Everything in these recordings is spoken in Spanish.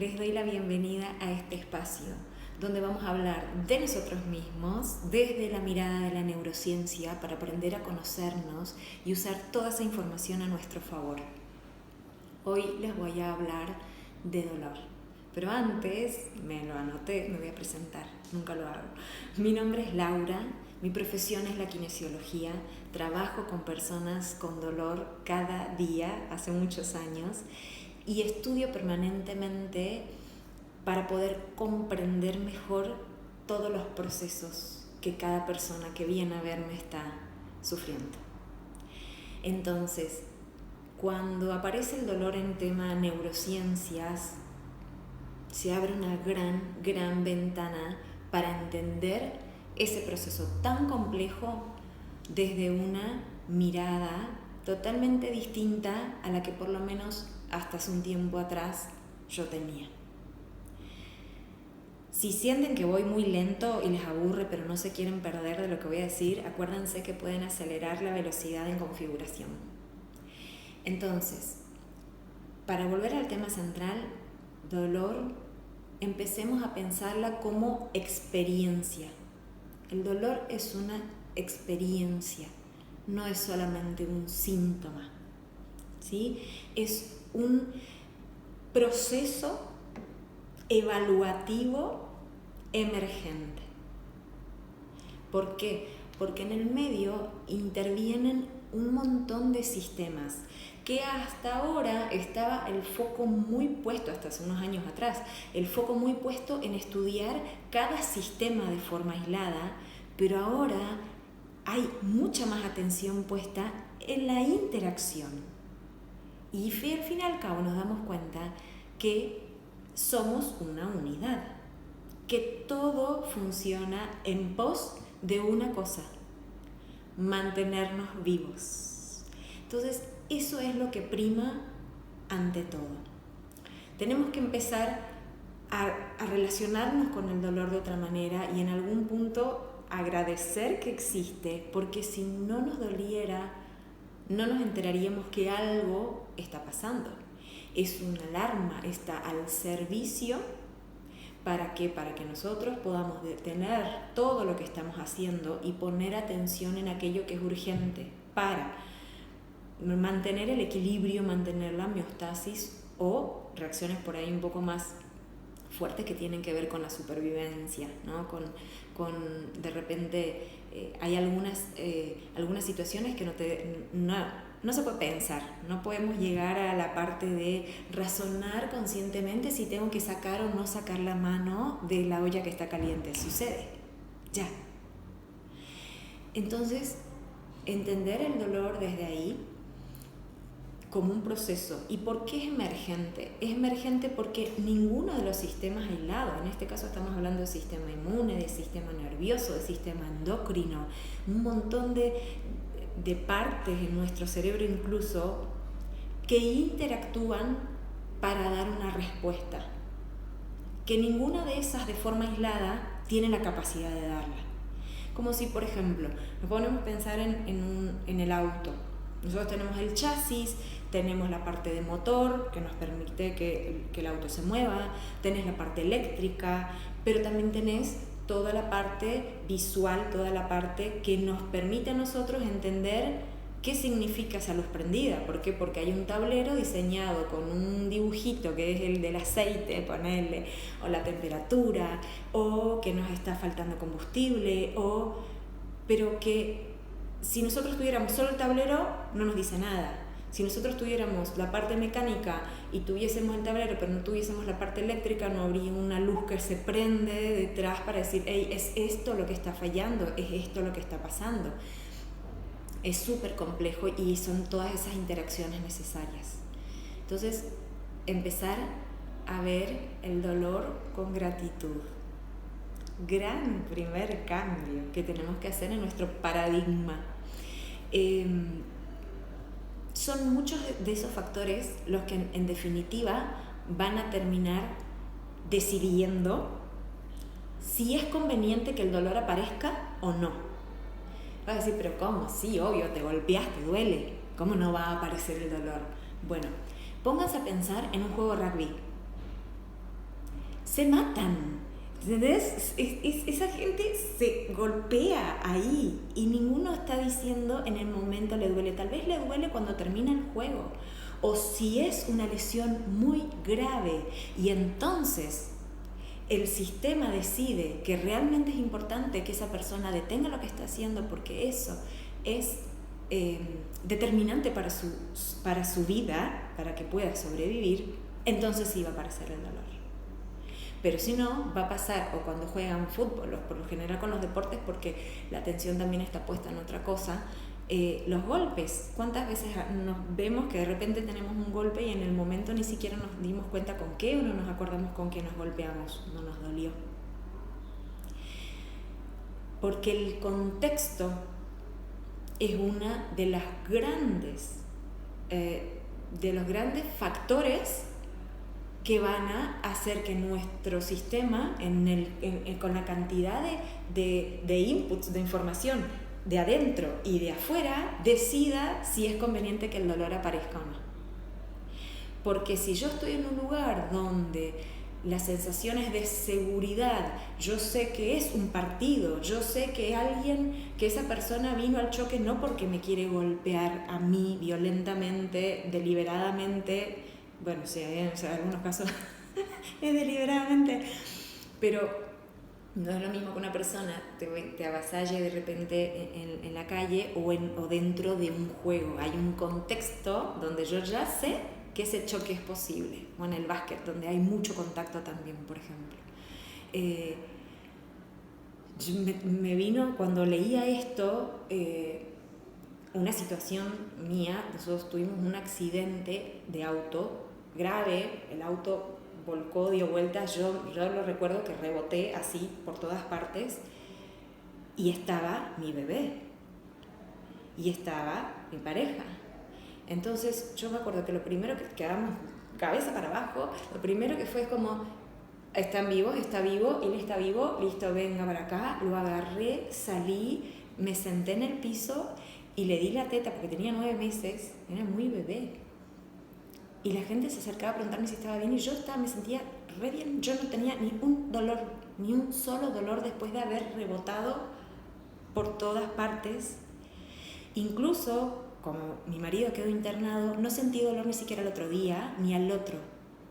les doy la bienvenida a este espacio donde vamos a hablar de nosotros mismos desde la mirada de la neurociencia para aprender a conocernos y usar toda esa información a nuestro favor. Hoy les voy a hablar de dolor, pero antes me lo anoté, me voy a presentar, nunca lo hago. Mi nombre es Laura, mi profesión es la kinesiología, trabajo con personas con dolor cada día, hace muchos años, y estudio permanentemente para poder comprender mejor todos los procesos que cada persona que viene a verme está sufriendo. Entonces, cuando aparece el dolor en tema neurociencias, se abre una gran ventana para entender ese proceso tan complejo desde una mirada totalmente distinta a la que por lo menos hasta hace un tiempo atrás yo tenía. Si sienten que voy muy lento y les aburre pero no se quieren perder de lo que voy a decir, acuérdense que pueden acelerar la velocidad en configuración. Entonces, para volver al tema central, dolor, empecemos a pensarla como experiencia. El dolor es una experiencia, no es solamente un síntoma, ¿sí? Es un proceso evaluativo emergente. ¿Por qué? Porque en el medio intervienen un montón de sistemas que hasta ahora estaba el foco muy puesto, hasta hace unos años atrás, el foco muy puesto en estudiar cada sistema de forma aislada, pero ahora hay mucha más atención puesta en la interacción. Y al fin y al cabo nos damos cuenta que somos una unidad, que todo funciona en pos de una cosa: mantenernos vivos. Entonces, eso es lo que prima ante todo. Tenemos que empezar a relacionarnos con el dolor de otra manera y en algún punto agradecer que existe, porque si no nos doliera, no nos enteraríamos que algo está pasando. Es una alarma, está al servicio ¿para qué? Para que nosotros podamos detener todo lo que estamos haciendo y poner atención en aquello que es urgente para mantener el equilibrio, mantener la homeostasis o reacciones por ahí un poco más fuertes que tienen que ver con la supervivencia, ¿no? Con de repente hay algunas situaciones que no se puede pensar, no podemos llegar a la parte de razonar conscientemente si tengo que sacar o no sacar la mano de la olla que está caliente. Sucede, ya. Entonces, entender el dolor desde ahí como un proceso. ¿Y por qué es emergente? Es emergente porque ninguno de los sistemas aislados, en este caso estamos hablando del sistema inmune, del sistema nervioso, del sistema endocrino, un montón de partes en nuestro cerebro incluso que interactúan para dar una respuesta, que ninguna de esas de forma aislada tiene la capacidad de darla. Como si, por ejemplo, nos ponemos a pensar en el auto. Nosotros tenemos el chasis, tenemos la parte de motor que nos permite que el auto se mueva, tenés la parte eléctrica, pero también tenés toda la parte visual, toda la parte que nos permite a nosotros entender qué significa esa luz prendida. ¿Por qué? Porque hay un tablero diseñado con un dibujito que es el del aceite, ponerle, o la temperatura, o que nos está faltando combustible, pero que si nosotros tuviéramos solo el tablero no nos dice nada. Si nosotros tuviéramos la parte mecánica y tuviésemos el tablero pero no tuviésemos la parte eléctrica, no habría una luz que se prende detrás para decir, hey, es esto lo que está fallando, es esto lo que está pasando. Es súper complejo y son todas esas interacciones necesarias. Entonces, empezar a ver el dolor con gratitud. Gran primer cambio que tenemos que hacer en nuestro paradigma. Son muchos de esos factores los que en definitiva van a terminar decidiendo si es conveniente que el dolor aparezca o no. Vas a decir, pero ¿cómo? Sí, obvio, te golpeaste, duele. ¿Cómo no va a aparecer el dolor? Bueno, pónganse a pensar en un juego de rugby. se matan. ¿Entendés? Esa gente se golpea ahí y ninguno está diciendo en el momento le duele. Tal vez le duele cuando termina el juego. O si es una lesión muy grave y entonces el sistema decide que realmente es importante que esa persona detenga lo que está haciendo porque eso es determinante para su vida, para que pueda sobrevivir, entonces sí va a aparecer el dolor. Pero si no, va a pasar, o cuando juegan fútbol, o por lo general con los deportes, porque la atención también está puesta en otra cosa, los golpes. ¿Cuántas veces nos vemos que de repente tenemos un golpe y en el momento ni siquiera nos dimos cuenta con qué o no nos acordamos con qué nos golpeamos, no nos dolió? Porque el contexto es una de las de los grandes factores que van a hacer que nuestro sistema, con la cantidad de inputs, de información de adentro y de afuera, decida si es conveniente que el dolor aparezca o no. Porque si yo estoy en un lugar donde las sensaciones de seguridad, yo sé que es un partido, yo sé que esa persona vino al choque no porque me quiere golpear a mí violentamente, deliberadamente, bueno, sí, en algunos casos es deliberadamente, pero no es lo mismo que una persona te avasalle de repente en la calle o dentro de un juego. Hay un contexto donde yo ya sé que ese choque es posible, o en el básquet, donde hay mucho contacto también, por ejemplo. Me vino, cuando leía esto, una situación mía. Nosotros tuvimos un accidente de auto grave, el auto volcó, dio vueltas, yo lo recuerdo que reboté así por todas partes, y estaba mi bebé, y estaba mi pareja. Entonces yo me acuerdo que lo primero que quedamos cabeza para abajo, lo primero que fue como, están vivos, está vivo, él está vivo, listo, venga para acá. Lo agarré, salí, me senté en el piso y le di la teta porque tenía 9 meses, era muy bebé. Y la gente se acercaba a preguntarme si estaba bien y yo me sentía re bien. Yo no tenía ni un dolor, ni un solo dolor después de haber rebotado por todas partes. Incluso, como mi marido quedó internado, no sentí dolor ni siquiera el otro día, ni al otro.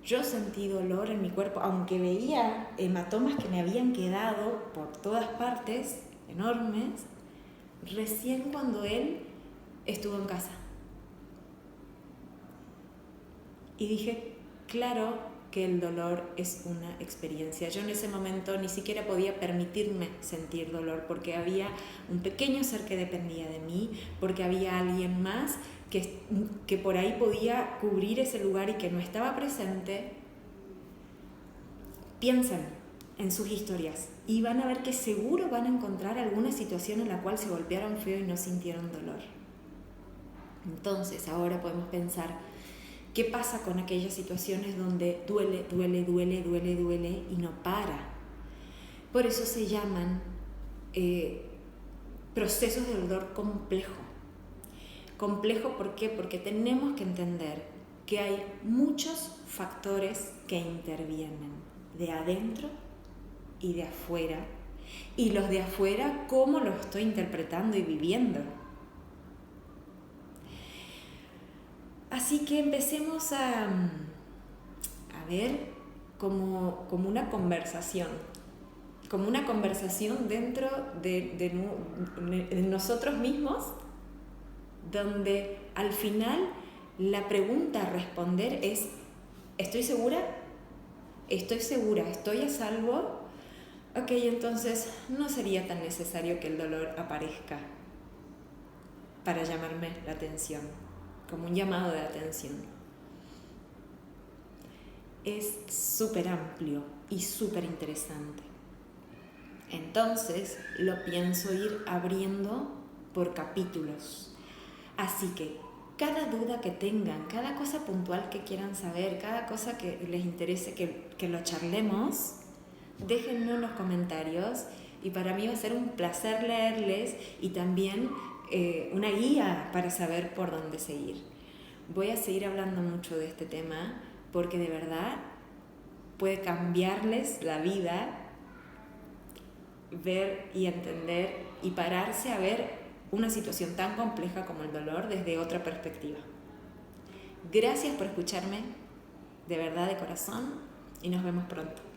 Yo sentí dolor en mi cuerpo, aunque veía hematomas que me habían quedado por todas partes, enormes, recién cuando él estuvo en casa. Y dije, claro que el dolor es una experiencia. Yo en ese momento ni siquiera podía permitirme sentir dolor porque había un pequeño ser que dependía de mí, porque había alguien más que por ahí podía cubrir ese lugar y que no estaba presente. Piensen en sus historias y van a ver que seguro van a encontrar alguna situación en la cual se golpearon feo y no sintieron dolor. Entonces, ahora podemos pensar, ¿qué pasa con aquellas situaciones donde duele y no para? Por eso se llaman procesos de dolor complejo. Complejo, ¿por qué? Porque tenemos que entender que hay muchos factores que intervienen, de adentro y de afuera. Y los de afuera, ¿cómo los estoy interpretando y viviendo? Así que empecemos a ver como una conversación dentro de nosotros mismos, donde al final la pregunta a responder es, ¿estoy segura? ¿Estoy segura? ¿Estoy a salvo? Ok, entonces no sería tan necesario que el dolor aparezca para llamarme la atención, como un llamado de atención. Es súper amplio y súper interesante. Entonces lo pienso ir abriendo por capítulos. Así que cada duda que tengan, cada cosa puntual que quieran saber, cada cosa que les interese que lo charlemos, déjenlo en los comentarios y para mí va a ser un placer leerles y también una guía para saber por dónde seguir. Voy a seguir hablando mucho de este tema porque de verdad puede cambiarles la vida, ver y entender y pararse a ver una situación tan compleja como el dolor desde otra perspectiva. Gracias por escucharme, de verdad, de corazón, y nos vemos pronto.